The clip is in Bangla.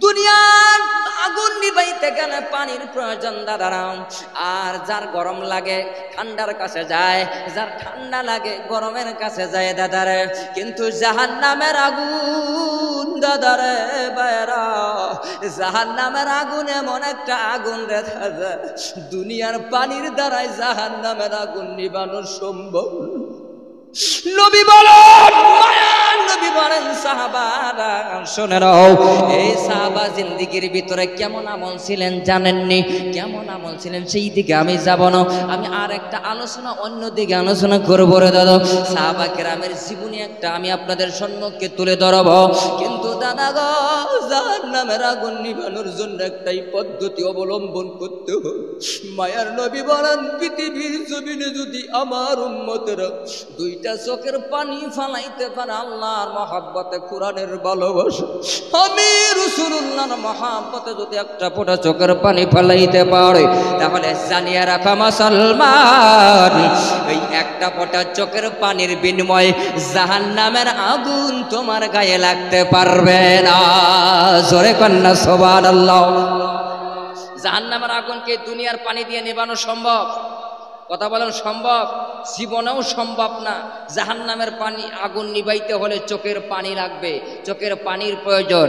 দুনিয়ার আগুন নিবাইতে গেলে পানির প্রয়োজন দাদারা। আর যার গরম লাগে ঠান্ডার কাছে যায়, যার ঠান্ডা লাগে গরমের কাছে যায় দাদারে। কিন্তু জাহান্নামের আগুন দাদারে বাইরা, জাহান্নামের আগুন এমন একটা আগুন রে দাদা, দুনিয়ার পানির দ্বারাই জাহান্নামের আগুন নিবানো সম্ভব। নবী বলেন, মায়ার নবী বলেন, সাহাবারা শুনে নাও, এই সাহাবা জিন্দেগির ভিতরে কেমন আমল ছিলেন জানেননি? কেমন আমল ছিলেন সেই দিকে আমি যাব না, আমি আর একটা আলোচনা অন্য দিকে আলোচনা করব রে দাদা। সাহাবা কেরামের জীবনী একটা আমি আপনাদের সম্মুখে তুলে ধরব। কিন্তু দাদা গো, জাহান্নামের আগুন নিভানোর জন্য একটাই পদ্ধতি অবলম্বন করতে হবে। মায়ার নবী বলেন, পৃথিবীর জমিনে যদি আমার উম্মতেরা দুইটা চোখের পানি ফালাইতে পারে আল্লাহর মহব্বতে, কোরআনের ভালোবাসা, আমি রাসূলুল্লাহর মহব্বতে যদি একটা ফোঁটা চোখের পানি ফালাইতে পারে, তাহলে জানিয়ে রাখো মুসলমান, এই একটা ফোঁটা চোখের পানির বিনিময়ে জাহান্নামের আগুন তোমার গায়ে লাগতে পারবে না। জোরে কন্যা সুবহানাল্লাহ। জাহান্নামের আগুনকে দুনিয়ার পানি দিয়ে নেবানো সম্ভব? কথা বলেন, সম্ভব? জীবনেও সম্ভব না। জাহান্নামের পানি আগুন নিবাইতে হলে চোখের পানি লাগবে, চোখের পানির প্রয়োজন।